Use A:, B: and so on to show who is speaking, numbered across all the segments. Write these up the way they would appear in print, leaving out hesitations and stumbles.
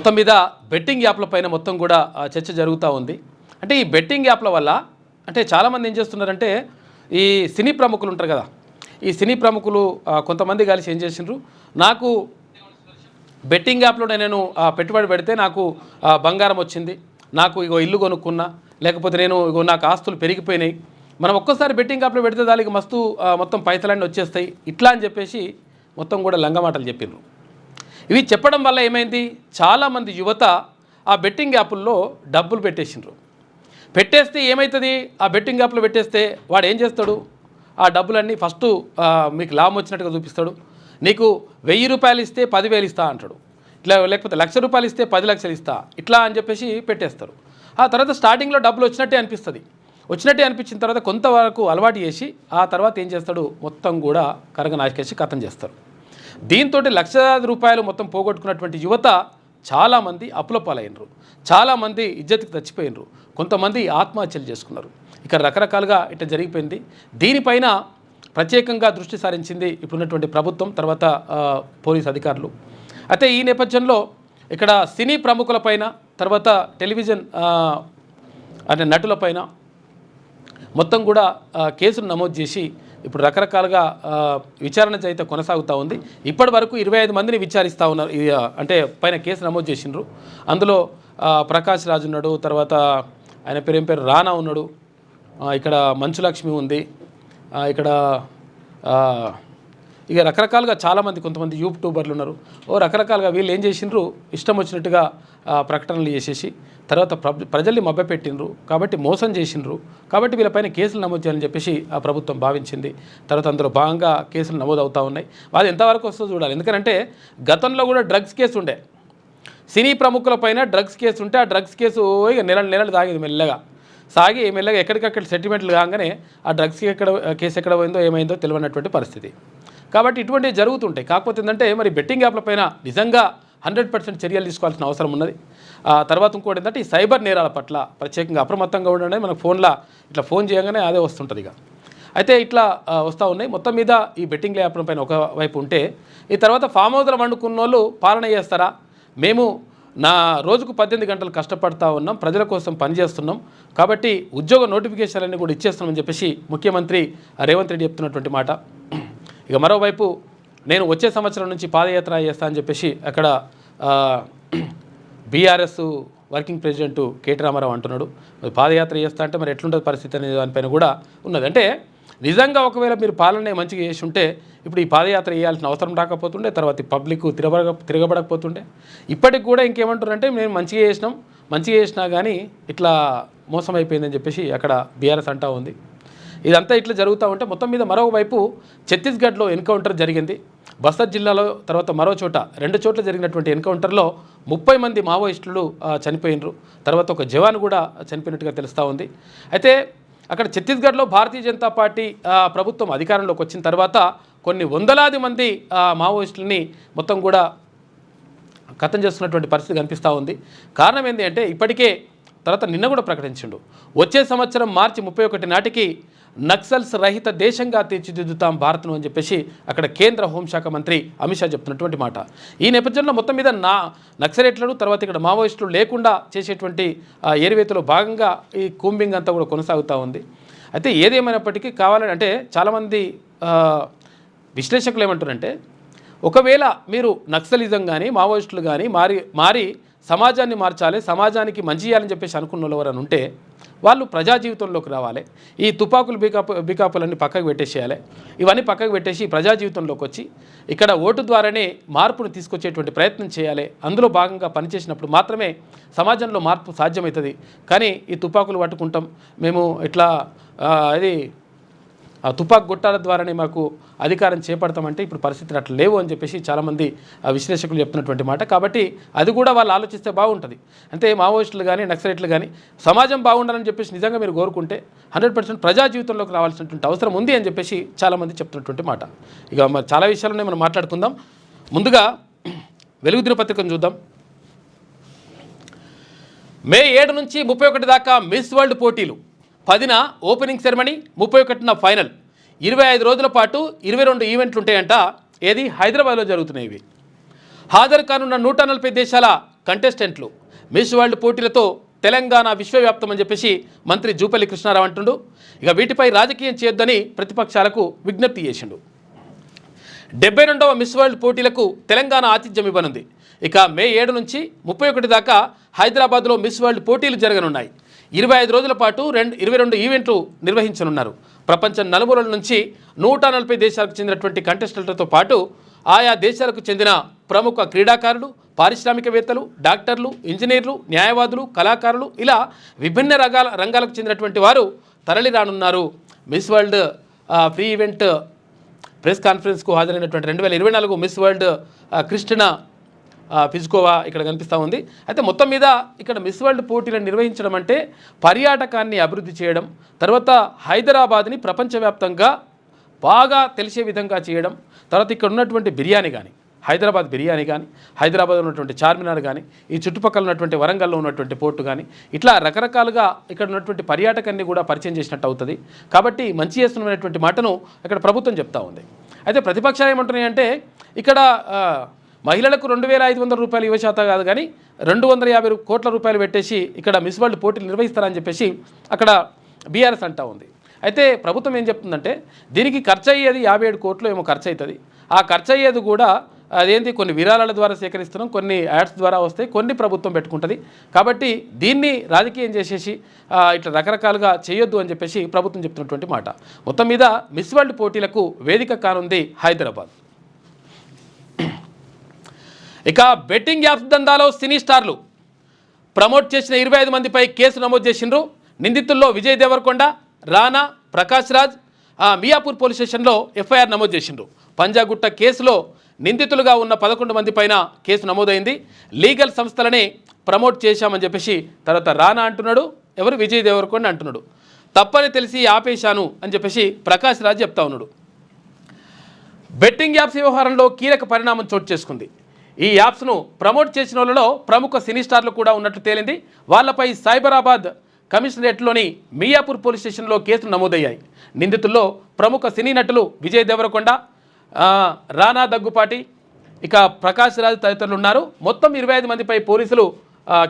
A: మొత్తం మీద బెట్టింగ్ యాప్ల పైన మొత్తం కూడా చర్చ జరుగుతూ ఉంది. అంటే ఈ బెట్టింగ్ యాప్ల వల్ల అంటే చాలామంది ఏం చేస్తున్నారంటే ఈ సినీ ప్రముఖులు ఉంటారు కదా, ఈ సినీ ప్రముఖులు కొంతమంది కలిసి ఏం చేసిండ్రు, నాకు బెట్టింగ్ యాప్లో నేను పెట్టుబడి పెడితే నాకు బంగారం వచ్చింది, నాకు ఇగో ఇల్లు కొనుక్కున్నా, లేకపోతే నేను ఇగో నాకు ఆస్తులు పెరిగిపోయినాయి, మనం ఒక్కసారి బెట్టింగ్ యాప్లో పెడితే దానికి మస్తు మొత్తం పైసలన్నీ వచ్చేస్తాయి ఇట్లా అని చెప్పేసి మొత్తం కూడా లంగమాటలు చెప్పిండ్రు. ఇవి చెప్పడం వల్ల ఏమైంది, చాలామంది యువత ఆ బెట్టింగ్ యాప్ల్లో డబ్బులు పెట్టేసిండ్రు. పెట్టేస్తే ఏమవుతుంది, ఆ బెట్టింగ్ యాప్లో పెట్టేస్తే వాడు ఏం చేస్తాడు, ఆ డబ్బులన్నీ ఫస్ట్ మీకు లాభం వచ్చినట్టుగా చూపిస్తాడు. నీకు 1000 రూపాయలు ఇస్తే 10,000 ఇస్తా అంటాడు, ఇట్లా లేకపోతే 1,00,000 రూపాయలు ఇస్తే 10 లక్షలు ఇస్తా ఇట్లా అని చెప్పేసి పెట్టేస్తారు. ఆ తర్వాత స్టార్టింగ్లో డబ్బులు వచ్చినట్టే అనిపిస్తుంది. వచ్చినట్టే అనిపించిన తర్వాత కొంతవరకు అలవాటు చేసి ఆ తర్వాత ఏం చేస్తాడు, మొత్తం కూడా కరగనాశకేసి కథం చేస్తారు. దీంతో లక్షలాది రూపాయలు మొత్తం పోగొట్టుకున్నటువంటి యువత చాలామంది అప్పుల పాలైనరు, చాలామంది ఇజ్జత్కి చచ్చిపోయినరు, కొంతమంది ఆత్మహత్యలు చేసుకున్నారు. ఇక్కడ రకరకాలుగా ఇట్లా జరిగిపోయింది. దీనిపైన ప్రత్యేకంగా దృష్టి సారించింది ఇప్పుడున్నటువంటి ప్రభుత్వం, తర్వాత పోలీస్ అధికారులు. అయితే ఈ నేపథ్యంలో ఇక్కడ సినీ ప్రముఖులపైన, తర్వాత టెలివిజన్ అంటే నటులపైన మొత్తం కూడా కేసులు నమోదు చేసి ఇప్పుడు రకరకాలుగా విచారణ అయితే కొనసాగుతూ ఉంది. ఇప్పటి వరకు 25 మందిని విచారిస్తూ ఉన్నారు, అంటే పైన కేసు నమోదు చేసిండ్రు. అందులో ప్రకాష్ రాజు ఉన్నాడు, తర్వాత ఆయన పేరు రానా ఉన్నాడు, ఇక్కడ మంచులక్ష్మి ఉంది, ఇక్కడ ఇక రకరకాలుగా చాలామంది కొంతమంది యూట్యూబర్లు ఉన్నారు. రకరకాలుగా వీళ్ళు ఏం చేసిండ్రు, ఇష్టం వచ్చినట్టుగా ప్రకటనలు చేసేసి తర్వాత ప్రజల్ని మభ్యపెట్టిండ్రు, కాబట్టి మోసం చేసిండ్రు, కాబట్టి వీళ్ళపైన కేసులు నమోదు చేయాలని చెప్పేసి ఆ ప్రభుత్వం భావించింది. తర్వాత అందులో భాగంగా కేసులు నమోదు అవుతూ ఉన్నాయి. అది ఎంతవరకు వస్తుందో చూడాలి. ఎందుకంటే గతంలో కూడా డ్రగ్స్ కేసు ఉండే, సినీ ప్రముఖులపైన డ్రగ్స్ కేసు ఉంటే ఆ డ్రగ్స్ కేసు ఇక నెలలు సాగింది, మెల్లగా ఎక్కడికక్కడ సెటిల్మెంట్లు కాగానే ఆ డ్రగ్స్ కేసు ఎక్కడ పోయిందో ఏమైందో తెలియనటువంటి పరిస్థితి. కాబట్టి ఇటువంటివి జరుగుతుంటాయి. కాకపోతే ఏంటంటే మరి బెట్టింగ్ యాప్ల పైన నిజంగా 100% చర్యలు తీసుకోవాల్సిన అవసరం ఉన్నది. తర్వాత ఇంకోటి ఏంటంటే ఈ సైబర్ నేరాల పట్ల ప్రత్యేకంగా అప్రమత్తంగా ఉండడం. మనకు ఫోన్లో ఇట్లా ఫోన్ చేయగానే అదే వస్తుంటుంది. ఇక అయితే ఇట్లా వస్తూ ఉన్నాయి. మొత్తం మీద ఈ బెట్టింగ్ యాప్ల పైన ఒకవైపు ఉంటే, ఈ తర్వాత ఫామ్ హౌస్లో వండుకున్న వాళ్ళు పాలన చేస్తారా, మేము రోజుకు 18 గంటలు కష్టపడతా ఉన్నాం, ప్రజల కోసం పనిచేస్తున్నాం, కాబట్టి ఉద్యోగ నోటిఫికేషన్లన్నీ కూడా ఇచ్చేస్తున్నామని చెప్పేసి ముఖ్యమంత్రి రేవంత్ రెడ్డి చెప్తున్నటువంటి మాట. ఇక మరోవైపు నేను వచ్చే సంవత్సరం నుంచి పాదయాత్ర చేస్తా అని చెప్పేసి అక్కడ BRS working president KT Rama Rao అంటున్నాడు. పాదయాత్ర చేస్తా అంటే మరి ఎట్లుంటుంది పరిస్థితి అనే దానిపైన కూడా ఉన్నది. అంటే నిజంగా ఒకవేళ మీరు పాలన మంచిగా చేసి ఉంటే ఇప్పుడు ఈ పాదయాత్ర చేయాల్సిన అవసరం రాకపోతుండే, తర్వాత పబ్లిక్ తిరగబడకపోతుండే. ఇప్పటికి కూడా ఇంకేమంటారంటే మేము మంచిగా చేసినా కానీ ఇట్లా మోసం అయిపోయిందని చెప్పేసి అక్కడ బీఆర్ఎస్ అంటూ ఉంది. ఇదంతా ఇట్లా జరుగుతూ ఉంటే మొత్తం మీద మరోవైపు ఛత్తీస్గఢ్లో ఎన్కౌంటర్ జరిగింది. బస్తర్ జిల్లాలో, తర్వాత మరో చోట 2 చోట్ల జరిగినటువంటి ఎన్కౌంటర్లో 30 మంది మావోయిస్టులు చనిపోయినరు, తర్వాత ఒక జవాన్ కూడా చనిపోయినట్టుగా తెలుస్తూ ఉంది. అయితే అక్కడ ఛత్తీస్గఢ్లో భారతీయ జనతా పార్టీ ప్రభుత్వం అధికారంలోకి వచ్చిన తర్వాత కొన్ని వందలాది మంది మావోయిస్టులని మొత్తం కూడా ఖతం చేస్తున్నటువంటి పరిస్థితి కనిపిస్తూ ఉంది. కారణం ఏంటి అంటే ఇప్పటికే తర్వాత నిన్న కూడా ప్రకటించిండు, వచ్చే సంవత్సరం మార్చి 31 నాటికి నక్సల్స్ రహిత దేశంగా తీర్చిదిద్దుతాం భారత్ను అని చెప్పేసి అక్కడ కేంద్ర హోంశాఖ మంత్రి అమిత్ షా చెప్తున్నటువంటి మాట. ఈ నేపథ్యంలో మొత్తం మీద నక్సలైట్లను, తర్వాత ఇక్కడ మావోయిస్టులు లేకుండా చేసేటువంటి ఏరివేతలో భాగంగా ఈ కూంబింగ్ అంతా కూడా కొనసాగుతూ ఉంది. అయితే ఏదేమైనప్పటికీ కావాలని అంటే చాలామంది విశ్లేషకులు ఏమంటారంటే, ఒకవేళ మీరు నక్సలిజం కానీ మావోయిస్టులు కానీ మారి సమాజాన్ని మార్చాలి, సమాజానికి మంచి చేయాలని చెప్పేసి అనుకున్న వాళ్ళు ఎవరైనా ఉంటే వాళ్ళు ప్రజా జీవితంలోకి రావాలి. ఈ తుపాకులు బికాపులన్నీ పక్కకు పెట్టేసేయాలి. ఇవన్నీ పక్కకు పెట్టేసి ప్రజా జీవితంలోకి వచ్చి ఇక్కడ ఓటు ద్వారానే మార్పును తీసుకొచ్చేటువంటి ప్రయత్నం చేయాలి. అందులో భాగంగా పనిచేసినప్పుడు మాత్రమే సమాజంలో మార్పు సాధ్యమవుతుంది. కానీ ఈ తుపాకులు పట్టుకుంటాం మేము ఇట్లా అది తుపాకు గుట్టాల ద్వారానే మాకు అధికారం చేపడతామంటే ఇప్పుడు పరిస్థితులు అట్లా లేవు అని చెప్పేసి చాలామంది విశ్లేషకులు చెప్తున్నటువంటి మాట. కాబట్టి అది కూడా వాళ్ళు ఆలోచిస్తే బాగుంటుంది. అంటే మావోయిస్టులు కానీ నక్సలైట్లు కానీ సమాజం బాగుండాలని చెప్పేసి నిజంగా మీరు కోరుకుంటే 100% ప్రజా జీవితంలోకి రావాల్సినటువంటి అవసరం ఉంది అని చెప్పేసి చాలామంది చెప్తున్నటువంటి మాట. ఇక చాలా విషయాలనే మనం మాట్లాడుకుందాం. ముందుగా వెలుగు దినపత్రికను చూద్దాం. మే 7 నుంచి 31 దాకా మిస్ వరల్డ్ పోటీలు, 10న ఓపెనింగ్ సెరమనీ, 31న ఫైనల్. 25 రోజుల పాటు 22 ఈవెంట్లు ఉంటాయంట. ఏది హైదరాబాద్లో జరుగుతున్నాయి. ఇవి హాజరు కానున్న 140 దేశాల కంటెస్టెంట్లు. మిస్ వరల్డ్ పోటీలతో తెలంగాణ విశ్వవ్యాప్తం అని చెప్పేసి మంత్రి జూపల్లి కృష్ణారావు అంటుండు. ఇక వీటిపై రాజకీయం చేయొద్దని ప్రతిపక్షాలకు విజ్ఞప్తి చేసిండు. 72వ మిస్ వరల్డ్ పోటీలకు తెలంగాణ ఆతిథ్యం ఇవ్వనుంది. ఇక మే 7 నుంచి 31 దాకా హైదరాబాద్లో మిస్ వరల్డ్ పోటీలు జరగనున్నాయి. 25 రోజుల పాటు 22 ఈవెంట్లు నిర్వహించనున్నారు. ప్రపంచం నలుమూలల నుంచి 140 దేశాలకు చెందినటువంటి కంటెస్టెంట్లతో పాటు ఆయా దేశాలకు చెందిన ప్రముఖ క్రీడాకారులు, పారిశ్రామికవేత్తలు, డాక్టర్లు, ఇంజనీర్లు, న్యాయవాదులు, కళాకారులు ఇలా విభిన్న రంగాలకు చెందినటువంటి వారు తరలిరానున్నారు. Miss World pre event press కాన్ఫరెన్స్కు హాజరైనటువంటి 2024 మిస్ వరల్డ్ క్రిస్టినా పిజ్కోవా ఇక్కడ కనిపిస్తూ ఉంది. అయితే మొత్తం మీద ఇక్కడ మిస్ వరల్డ్ పోటీలను నిర్వహించడం అంటే పర్యాటకాన్ని అభివృద్ధి చేయడం, తర్వాత హైదరాబాద్ని ప్రపంచవ్యాప్తంగా బాగా తెలిసే విధంగా చేయడం, తర్వాత ఇక్కడ ఉన్నటువంటి బిర్యానీ కానీ, హైదరాబాద్ బిర్యానీ కానీ, హైదరాబాద్ ఉన్నటువంటి చార్మినార్ కానీ, ఈ చుట్టుపక్కల ఉన్నటువంటి వరంగల్లో ఉన్నటువంటి పోర్టు కానీ, ఇట్లా రకరకాలుగా ఇక్కడ ఉన్నటువంటి పర్యాటకాన్ని కూడా పరిచయం చేసినట్టు అవుతుంది. కాబట్టి మంచి చేస్తున్నటువంటి మాటను ఇక్కడ ప్రభుత్వం చెప్తా ఉంది. అయితే ప్రతిపక్షాలు ఏమంటున్నాయి అంటే ఇక్కడ మహిళలకు 2,500 రూపాయలు యువశాత కాదు కానీ 250 కోట్ల రూపాయలు పెట్టేసి ఇక్కడ మిస్ వరల్డ్ పోటీలు నిర్వహిస్తారని చెప్పేసి అక్కడ బీఆర్ఎస్ అంటా ఉంది. అయితే ప్రభుత్వం ఏం చెప్తుందంటే దీనికి ఖర్చు అయ్యేది 57 కోట్లు ఏమో ఖర్చు అవుతుంది. ఆ ఖర్చు అయ్యేది కూడా అదేంటి కొన్ని విరాళాల ద్వారా సేకరిస్తున్నాం, కొన్ని యాడ్స్ ద్వారా వస్తాయి, కొన్ని ప్రభుత్వం పెట్టుకుంటుంది. కాబట్టి దీన్ని రాజకీయం చేసేసి ఇట్లా రకరకాలుగా చేయొద్దు అని చెప్పేసి ప్రభుత్వం చెప్తున్నటువంటి మాట. మొత్తం మీద మిస్ వరల్డ్ పోటీలకు వేదిక కానుంది హైదరాబాద్. ఇక బెట్టింగ్ యాప్స్ దందాలో సినీ స్టార్లు ప్రమోట్ చేసిన 25 మందిపై కేసు నమోదు చేసిండ్రు. నిందితుల్లో విజయ్ దేవరకొండ, రానా, ప్రకాష్ రాజ్ మియాపూర్ పోలీస్ స్టేషన్లో ఎఫ్ఐఆర్ నమోదు చేసిండ్రు. పంజాగుట్ట కేసులో నిందితులుగా ఉన్న 11 మంది పైన కేసు నమోదైంది. లీగల్ సంస్థలనే ప్రమోట్ చేశామని చెప్పేసి తర్వాత రానా అంటున్నాడు, ఎవరు విజయ్ దేవరకొండ అంటున్నాడు. తప్పని తెలిసి ఆపేశాను అని చెప్పేసి ప్రకాష్ రాజ్ చెప్తా ఉన్నాడు. బెట్టింగ్ యాప్స్ వ్యవహారంలో కీలక పరిణామం చోటు చేసుకుంది. ఈ యాప్స్ను ప్రమోట్ చేసిన వాళ్ళలో ప్రముఖ సినీ స్టార్లు కూడా ఉన్నట్లు తేలింది. వాళ్లపై సైబరాబాద్ కమిషనరేట్లోని మియాపూర్ పోలీస్ స్టేషన్లో కేసులు నమోదయ్యాయి. నిందితుల్లో ప్రముఖ సినీ నటులు విజయ్ దేవరకొండ, రానా దగ్గుపాటి, ఇక ప్రకాష్ రాజ్ తదితరులు ఉన్నారు. మొత్తం 25 మందిపై పోలీసులు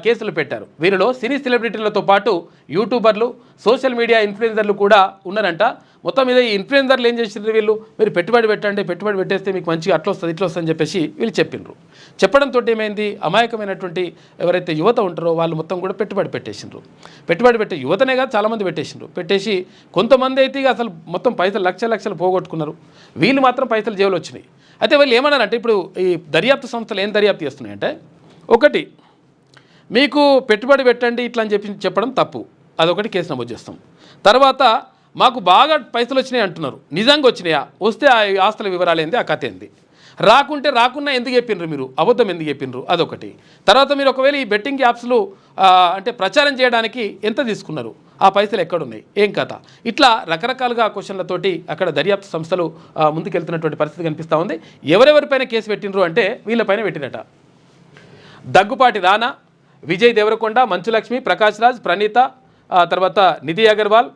A: కేసులు పెట్టారు. వీరిలో సినీ సెలబ్రిటీలతో పాటు యూట్యూబర్లు, సోషల్ మీడియా ఇన్ఫ్లుయెన్సర్లు కూడా ఉన్నారంట. మొత్తం మీద ఈ ఇన్ఫ్లుయెన్సర్లు ఏం చేసిండ్రు, వీళ్ళు మీరు పెట్టుబడి పెట్టండి, పెట్టుబడి పెట్టేస్తే మీకు మంచిగా అట్లా వస్తుంది ఇట్లా వస్తుందని చెప్పేసి వీళ్ళు చెప్పిండ్రు. చెప్పడంతో ఏమైంది, అమాయకమైనటువంటి ఎవరైతే యువత ఉంటారో వాళ్ళు మొత్తం కూడా పెట్టుబడి పెట్టేసిండ్రు. పెట్టుబడి పెట్టే యువతనే కాదు చాలామంది పెట్టేసిండ్రు. పెట్టేసి కొంతమంది అయితే ఇక అసలు మొత్తం పైసలు లక్షలు పోగొట్టుకున్నారు. వీళ్ళు మాత్రం పైసలు జేబులు వచ్చినాయి. అయితే వీళ్ళు ఏమన్నారంటే ఇప్పుడు ఈ దర్యాప్తు సంస్థలు ఏం దర్యాప్తు చేస్తున్నాయంటే, ఒకటి మీకు పెట్టుబడి పెట్టండి ఇట్లా అని చెప్పడం తప్పు, అదొకటి కేసు నమోదు చేస్తాం. తర్వాత మాకు బాగా పైసలు వచ్చినాయి అంటున్నారు, నిజంగా వచ్చినాయా, వస్తే ఆ ఆస్తుల వివరాలు ఏంది, ఆ కథ ఏంది, రాకున్నా ఎందుకు చెప్పిండ్రు, మీరు అబద్ధం ఎందుకు చెప్పిండ్రు, అదొకటి. తర్వాత మీరు ఒకవేళ ఈ బెట్టింగ్ యాప్స్లు అంటే ప్రచారం చేయడానికి ఎంత తీసుకున్నారు, ఆ పైసలు ఎక్కడున్నాయి, ఏం కథ, ఇట్లా రకరకాలుగా క్వశ్చన్లతోటి అక్కడ దర్యాప్తు సంస్థలు ముందుకెళ్తున్నటువంటి పరిస్థితి కనిపిస్తూ ఉంది. ఎవరెవరిపైన కేసు పెట్టినరు అంటే వీళ్ళపైన పెట్టినట. దగ్గుపాటి రానా, విజయ్ దేవరకొండ, మంచులక్ష్మి, ప్రకాష్ రాజ్, ప్రణీత, తర్వాత నిధి అగర్వాల్,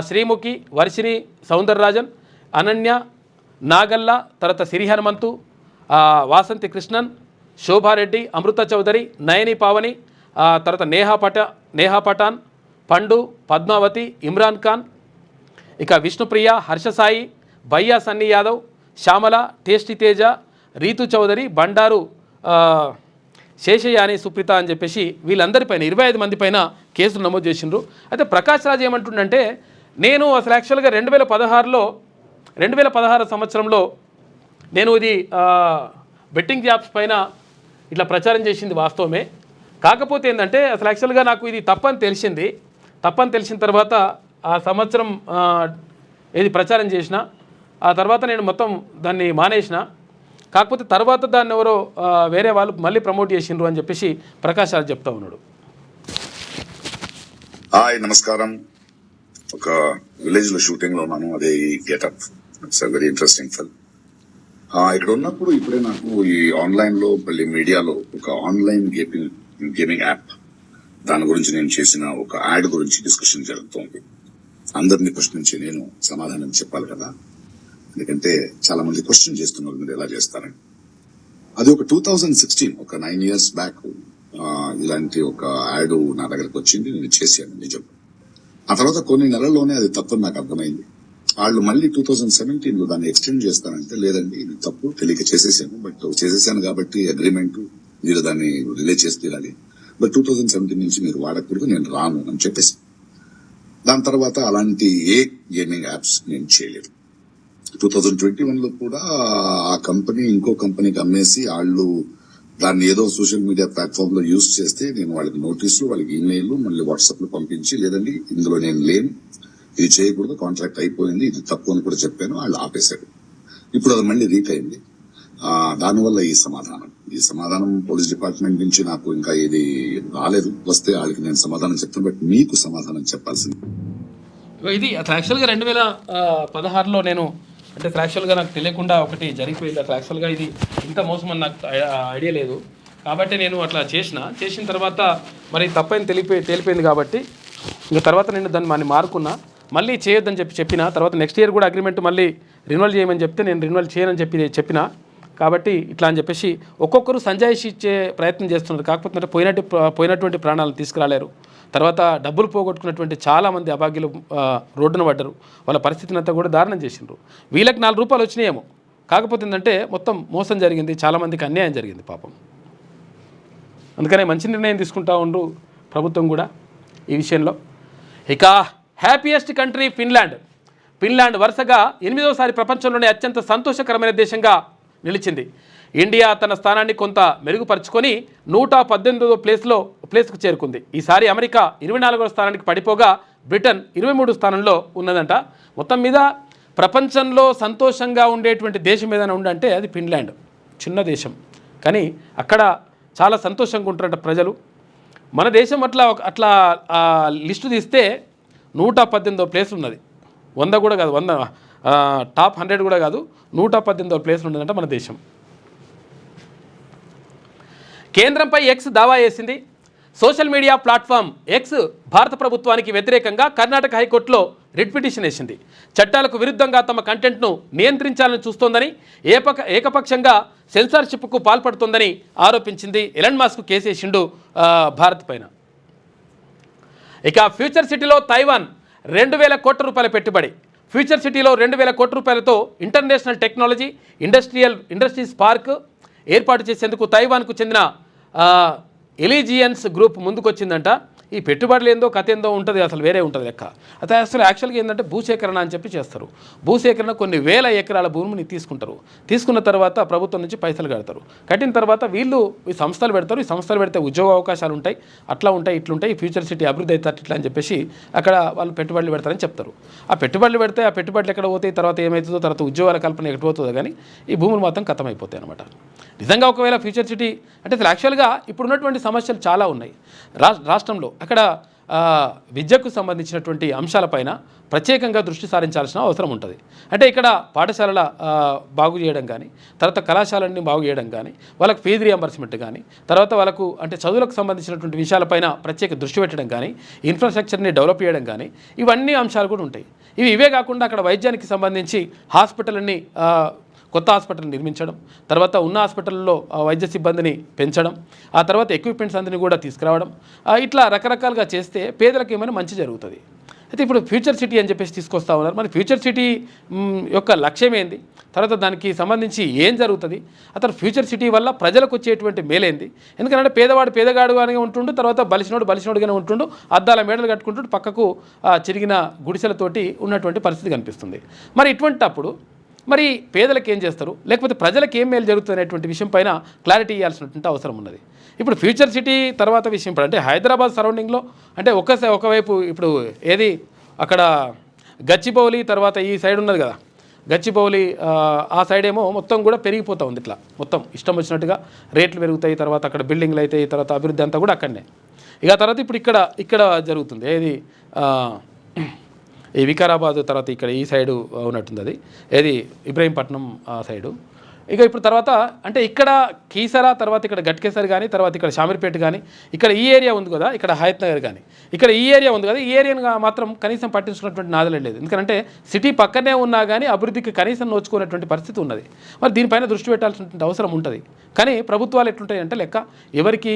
A: శ్రీముఖి, వర్షిణి, సౌందరరాజన్, అనన్య, నాగల్ల, తర్వాత సిరి హనుమంతు, వాసంతి కృష్ణన్, శోభారెడ్డి, అమృత చౌదరి, నయని పావని, తర్వాత నేహా పఠాన్, పండు, పద్మావతి, ఇమ్రాన్ ఖాన్, ఇక విష్ణుప్రియ, హర్షసాయి, భయ్యా సన్నీ యాదవ్, శ్యామల, టేస్టీ తేజ, రీతు చౌదరి, బండారు శేషయాని, సుప్రీత అని చెప్పేసి వీళ్ళందరిపైన 25 మంది పైన కేసులు నమోదు చేసిండ్రు. అయితే ప్రకాష్ రాజ్ ఏమంటుండంటే, నేను అసలు యాక్చువల్గా 2016 సంవత్సరంలో నేను ఇది బెట్టింగ్ యాప్స్ పైన ఇట్లా ప్రచారం చేసింది వాస్తవమే. కాకపోతే ఏంటంటే అసలు యాక్చువల్గా నాకు ఇది తప్పని తెలిసిన తర్వాత ఆ సంవత్సరం ఏది ప్రచారం చేసిన, ఆ తర్వాత నేను మొత్తం దాన్ని మానేసిన. కాకపోతే తర్వాత దాన్ని ఎవరో వేరే వాళ్ళు మళ్ళీ ప్రమోట్ చేసిండ్రు అని చెప్పేసి ప్రకాష్ రాజ్ చెప్తా ఉన్నాడు.
B: హాయ్, నమస్కారం. ఒక విలేజ్ లో షూటింగ్ లో ఉన్నాను, అదే ఈ getup. It's very interesting film. ఇక్కడ ఉన్నప్పుడు ఇప్పుడే నాకు ఈ ఆన్లైన్ లో మళ్ళీ మీడియాలో ఒక ఆన్లైన్ గేమింగ్ యాప్, దాని గురించి నేను చేసిన ఒక యాడ్ గురించి డిస్కషన్ జరుగుతోంది. అందరినీ ప్రశ్నించి నేను సమాధానం చెప్పాలి కదా, ఎందుకంటే చాలా మంది క్వశ్చన్ చేస్తున్నారు మీరు ఎలా చేస్తారని. అది ఒక 2016 ఒక 9 years బ్యాక్ ఇలాంటి ఒక యాడ్ నా దగ్గరకు వచ్చింది, నేను చేశాను నిజం. ఆ తర్వాత కొన్ని నెలల్లోనే అది తప్పని నాకు అర్థమైంది. వాళ్ళు మళ్ళీ 2017 లో దాన్ని ఎక్స్టెండ్ చేస్తానంటే, లేదండి ఇది తప్పు, తెలియక చేసేసాను, బట్ చేసేసాను కాబట్టి అగ్రిమెంట్ మీరు దాన్ని రిలే చేసి తీరాలి, బట్ 2017 నుంచి మీరు వాడకూడదు, నేను రాను అని చెప్పేసి. దాని తర్వాత అలాంటి ఏ గేమింగ్ యాప్స్ నేను చేయలేదు. 2021 లో కూడా ఆ కంపెనీ ఇంకో కంపెనీకి అమ్మేసి వాళ్ళు దాన్ని ఏదో సోషల్ మీడియా ప్లాట్ఫామ్ లో యూజ్ చేస్తే నేను వాళ్ళకి నోటీసులు, వాళ్ళకి ఈమెయిల్, మళ్ళీ వాట్సాప్ లో పంపించి, లేదండి ఇందులో నేను లేను, ఇది చేయకూడదు, కాంట్రాక్ట్ అయిపోయింది, ఇది తప్పు అని కూడా చెప్పాను. వాళ్ళు ఆపేశారు. ఇప్పుడు అది మళ్ళీ రీక్ అయింది. దానివల్ల ఈ సమాధానం పోలీస్ డిపార్ట్మెంట్ నుంచి నాకు ఇంకా ఇది రాలేదు. వస్తే వాళ్ళకి నేను సమాధానం చెప్తాను, బట్ మీకు సమాధానం చెప్పాల్సింది.
A: ఇది అసలు యాక్చువల్గా 2016లో నేను అంటే యాక్చువల్గా నాకు తెలియకుండా ఒకటి జరిగిపోయింది. అసలు యాక్చువల్గా ఇది ఇంత మోసం అని నాకు ఐడియా లేదు. కాబట్టి నేను అట్లా చేసిన తర్వాత మరి తప్పని తేలిపోయింది. కాబట్టి ఇంకా తర్వాత నేను దాన్ని మారుకున్నా, మళ్ళీ చేయొద్దని చెప్పిన తర్వాత నెక్స్ట్ ఇయర్ కూడా అగ్రిమెంట్ మళ్ళీ రిన్యువల్ చేయమని చెప్తే నేను రిన్యువల్ చేయనని చెప్పిన. కాబట్టి ఇట్లా అని చెప్పేసి ఒక్కొక్కరు సంజాయిషి ఇచ్చే ప్రయత్నం చేస్తున్నారు. కాకపోతే పోయినటువంటి ప్రాణాలను తీసుకురాలేరు. తర్వాత డబ్బులు పోగొట్టుకున్నటువంటి చాలామంది అభాగ్యులు రోడ్డున పడ్డరు. వాళ్ళ పరిస్థితిని అంతా కూడా దారుణం చేసిండ్రు. వీళ్ళకి 4 రూపాయలు వచ్చినాయేమో, కాకపోతే ఏంటంటే మొత్తం మోసం జరిగింది, చాలామందికి అన్యాయం జరిగింది పాపం. అందుకనే మంచి నిర్ణయం తీసుకుంటా ఉండు ప్రభుత్వం కూడా ఈ విషయంలో. ఇక హ్యాపీయెస్ట్ కంట్రీ ఫిన్లాండ్ వరుసగా 8వసారి ప్రపంచంలోనే అత్యంత సంతోషకరమైన దేశంగా నిలిచింది. ఇండియా తన స్థానాన్ని కొంత మెరుగుపరుచుకొని 118వ ప్లేస్కు చేరుకుంది. ఈసారి అమెరికా 24వ స్థానానికి పడిపోగా బ్రిటన్ 23 స్థానంలో ఉన్నదంట. మొత్తం మీద ప్రపంచంలో సంతోషంగా ఉండేటువంటి దేశం ఏదైనా ఉందంటే అది ఫిన్లాండ్. చిన్న దేశం కానీ అక్కడ చాలా సంతోషంగా ఉంటారంట ప్రజలు. మన దేశం అట్లా లిస్టు తీస్తే 118వ ప్లేస్ ఉన్నది. 100 కూడా కాదు, టాప్ 100 కూడా కాదు, 118వ ప్లేస్ ఉన్నదంట మన దేశం. కేంద్రంపై ఎక్స్ దావా చేసింది. సోషల్ మీడియా ప్లాట్ఫామ్ ఎక్స్ భారత ప్రభుత్వానికి వ్యతిరేకంగా కర్ణాటక హైకోర్టులో రిట్ పిటిషన్ వేసింది. చట్టాలకు విరుద్ధంగా తమ కంటెంట్ను నియంత్రించాలని చూస్తోందని, ఏకపక్షంగా సెన్సార్షిప్కు పాల్పడుతోందని ఆరోపించింది. ఎలన్ మస్క్ కేసు వేసిండు భారత్ పైన. ఇక ఫ్యూచర్ సిటీలో తైవాన్ 2,000 కోట్ల రూపాయల పెట్టుబడి. ఫ్యూచర్ సిటీలో 2,000 కోట్ల రూపాయలతో ఇంటర్నేషనల్ టెక్నాలజీ ఇండస్ట్రీస్ పార్క్ ఏర్పాటు చేసేందుకు తైవాన్కు చెందిన ఎలిజియన్స్ గ్రూప్ ముందుకొచ్చిందంట. ఈ పెట్టుబడులు ఏందో కథ ఏందో ఉంటుంది, అసలు వేరే ఉంటుంది లెక్క. అయితే అసలు యాక్చువల్గా ఏంటంటే భూసేకరణ అని చెప్పి చేస్తారు. భూసేకరణ కొన్ని వేల ఎకరాల భూమిని తీసుకున్న తర్వాత ప్రభుత్వం నుంచి పైసలు కడతారు. కట్టిన తర్వాత వీళ్ళు ఈ సంస్థలు పెడతారు. ఈ సంస్థలు పెడితే ఉద్యోగ అవకాశాలు ఉంటాయి, అట్లా ఉంటాయి, ఇట్లుంటాయి, ఈ ఫ్యూచర్ సిటీ అభివృద్ధి అవుతారు ఇట్లా అని చెప్పేసి అక్కడ వాళ్ళు పెట్టుబడులు పెడతారని చెప్తారు. ఆ పెట్టుబడులు పెడితే ఆ పెట్టుబడులు ఎక్కడ పోతాయి, తర్వాత ఏమవుతుందో, తర్వాత ఉద్యోగాల కల్పన ఎక్కడ పోతుందో కానీ ఈ భూములు మాత్రం ఖతమైపోతాయి అనమాట. నిజంగా ఒకవేళ ఫ్యూచర్ సిటీ అంటే అసలు యాక్చువల్గా ఇప్పుడున్నటువంటి సమస్యలు చాలా ఉన్నాయి రాష్ట్రంలో. అక్కడ విద్యకు సంబంధించినటువంటి అంశాలపైన ప్రత్యేకంగా దృష్టి సారించాల్సిన అవసరం ఉంటుంది. అంటే ఇక్కడ పాఠశాలల బాగు చేయడం కానీ, తర్వాత కళాశాలన్నీ బాగు చేయడం కానీ, వాళ్ళకు ఫీజు రియంబర్స్మెంట్ కానీ, తర్వాత వాళ్ళకు అంటే చదువులకు సంబంధించినటువంటి విషయాలపైన ప్రత్యేక దృష్టి పెట్టడం కానీ, ఇన్ఫ్రాస్ట్రక్చర్ని డెవలప్ చేయడం కానీ, ఇవన్నీ అంశాలు కూడా ఉంటాయి. ఇవే కాకుండా అక్కడ వైద్యానికి సంబంధించి హాస్పిటల్ని కొత్త హాస్పిటల్ నిర్మించడం, తర్వాత ఉన్న హాస్పిటల్లో వైద్య సిబ్బందిని పెంచడం, ఆ తర్వాత ఎక్విప్మెంట్స్ అందరినీ కూడా తీసుకురావడం, ఇట్లా రకరకాలుగా చేస్తే పేదలకు ఏమైనా మంచి జరుగుతుంది. అయితే ఇప్పుడు ఫ్యూచర్ సిటీ అని చెప్పేసి తీసుకొస్తా ఉన్నారు. మరి ఫ్యూచర్ సిటీ యొక్క లక్ష్యం ఏంది, తర్వాత దానికి సంబంధించి ఏం జరుగుతుంది, అతను ఫ్యూచర్ సిటీ వల్ల ప్రజలకు వచ్చేటువంటి మేలేంది. ఎందుకంటే పేదవాడు పేదగాడుగానే ఉంటుండు, తర్వాత బలిసినోడుగానే ఉంటుండు, అద్దాల మేడలు కట్టుకుంటుండు, పక్కకు చిరిగిన గుడిసెలతోటి ఉన్నటువంటి పరిస్థితి కనిపిస్తుంది. మరి ఇటువంటప్పుడు మరి పేదలకు ఏం చేస్తారు, లేకపోతే ప్రజలకు ఏం మేలు జరుగుతుంది అనేటువంటి విషయం పైన క్లారిటీ ఇవ్వాల్సినటువంటి అవసరం ఉన్నది. ఇప్పుడు ఫ్యూచర్ సిటీ తర్వాత విషయం అంటే హైదరాబాద్ సరౌండింగ్లో అంటే ఒకవైపు ఇప్పుడు ఏది అక్కడ గచ్చిబౌలి, తర్వాత ఈ సైడ్ ఉన్నది కదా గచ్చిబౌలి, ఆ సైడ్ ఏమో మొత్తం కూడా పెరిగిపోతూ ఉంది. ఇట్లా మొత్తం ఇష్టం వచ్చినట్టుగా రేట్లు పెరుగుతాయి, తర్వాత అక్కడ బిల్డింగ్లు అవుతాయి, తర్వాత అభివృద్ధి అంతా కూడా అక్కడనే. ఇక తర్వాత ఇప్పుడు ఇక్కడ జరుగుతుంది ఏది ఈ వికారాబాద్, తర్వాత ఇక్కడ ఈ సైడు ఉన్నట్టుంది అది ఏది ఇబ్రహీంపట్నం ఆ సైడు. ఇక ఇప్పుడు తర్వాత అంటే ఇక్కడ కీసరా, తర్వాత ఇక్కడ గట్కేసర్ కానీ, తర్వాత ఇక్కడ షామీర్పేట కానీ, ఇక్కడ ఈ ఏరియా ఉంది కదా, ఇక్కడ హయత్ నగర్ కానీ, ఇక్కడ ఈ ఏరియా ఉంది కదా, ఈ ఏరియాను మాత్రం కనీసం పట్టించుకున్నటువంటి నాదలే లేదు. ఎందుకంటే సిటీ పక్కనే ఉన్నా కానీ అభివృద్ధికి కనీసం నోచుకునేటువంటి పరిస్థితి ఉన్నది. మరి దీనిపైన దృష్టి పెట్టాల్సినటువంటి అవసరం ఉంటుంది. కానీ ప్రభుత్వాలు ఎట్లుంటాయి అంటే లెక్క ఎవరికి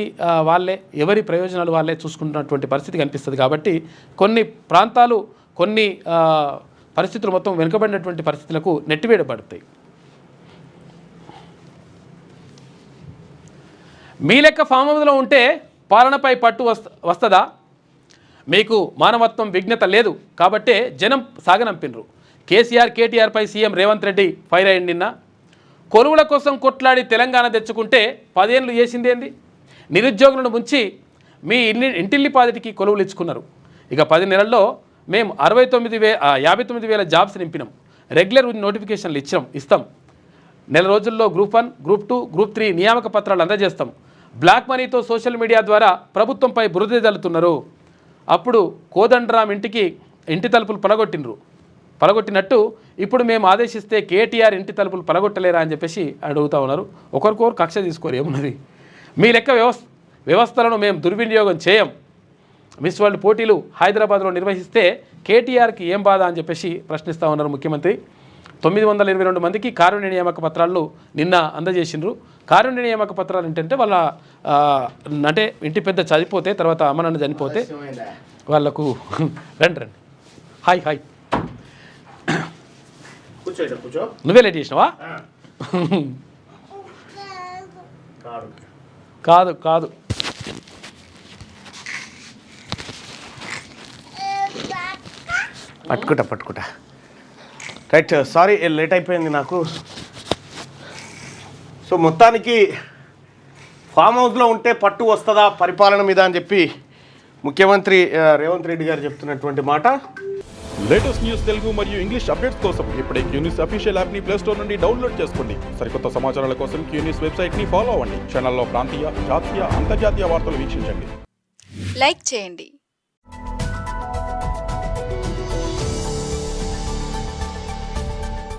A: వాళ్ళే, ఎవరి ప్రయోజనాలు వాళ్ళే చూసుకుంటున్నటువంటి పరిస్థితి కనిపిస్తుంది. కాబట్టి కొన్ని ప్రాంతాలు, కొన్ని పరిస్థితులు మొత్తం వెనుకబడినటువంటి పరిస్థితులకు నెట్టివేయబడతాయి. మీ లెక్క ఫామ్ హౌస్లో ఉంటే పాలనపై పట్టు వస్తుందా? మీకు మానవత్వం, విజ్ఞత లేదు కాబట్టే జనం సాగనంపినరు. కేసీఆర్, కేటీఆర్పై సీఎం రేవంత్ రెడ్డి ఫైర్ అయ్యింది నిన్న. కొలువుల కోసం కొట్లాడి తెలంగాణ తెచ్చుకుంటే 10 ఏళ్ళు చేసిందేంది? నిరుద్యోగులను ముంచి మీ ఇంటిల్లిపాదిటికి కొలువులు ఇచ్చుకున్నారు. ఇక 10 నెలల్లో మేము 59,000 జాబ్స్ నింపినాం. రెగ్యులర్ నోటిఫికేషన్లు ఇస్తాం. నెల రోజుల్లో గ్రూప్ 1, గ్రూప్ 2, గ్రూప్ 3 నియామక పత్రాలు అందజేస్తాం. బ్లాక్ మనీతో సోషల్ మీడియా ద్వారా ప్రభుత్వంపై బురద జల్లుతున్నారు. అప్పుడు కోదండరాం ఇంటి తలుపులు పలగొట్టినట్టు ఇప్పుడు మేము ఆదేశిస్తే కేటీఆర్ ఇంటి తలుపులు పలగొట్టలేరా అని చెప్పేసి అడుగుతూ ఉన్నారు. ఒకరికొకరు కక్ష తీసుకోరు, ఏమున్నది? మీ లెక్క వ్యవస్థలను మేము దుర్వినియోగం చేయం. మిస్ వరల్డ్ పోటీలు హైదరాబాద్లో నిర్వహిస్తే కేటీఆర్కి ఏం బాధ అని చెప్పేసి ప్రశ్నిస్తూ ఉన్నారు ముఖ్యమంత్రి. 922 మందికి కారుణ్య నియామక పత్రాలు నిన్న అందజేసిండ్రు. కారుణ్య నియామక పత్రాలు ఏంటంటే వాళ్ళ అంటే ఇంటి పెద్ద చనిపోతే, తర్వాత అమ్మనాన్న చనిపోతే వాళ్ళకు రండి హాయ్ నువ్వే లేట్ చేసినావా? కాదు
C: పట్టుకుంటా రైట్. సారీ లేట్ అయిపోయింది నాకు. సో మొత్తానికి ఫామ్ హౌస్లో ఉంటే పట్టు వస్తుందా పరిపాలన మీద అని చెప్పి ముఖ్యమంత్రి రేవంత్ రెడ్డి గారు చెప్తున్నటువంటి మాట.
D: లేటెస్ట్ న్యూస్ తెలుగు మరియు ఇంగ్లీష్ అప్డేట్స్ కోసం ఇప్పుడే క్యూన్యూస్ అఫీషియల్ యాప్ని ప్లే స్టోర్ నుండి డౌన్లోడ్ చేసుకోండి. సరికొత్త సమాచారాల కోసం క్యూన్యూస్ వెబ్సైట్ని ఫాలో అవ్వండి. ఛానల్లో ప్రాంతీయ, జాతీయ, అంతర్జాతీయ వార్తలు వీక్షించండి.
E: లైక్ చేయండి.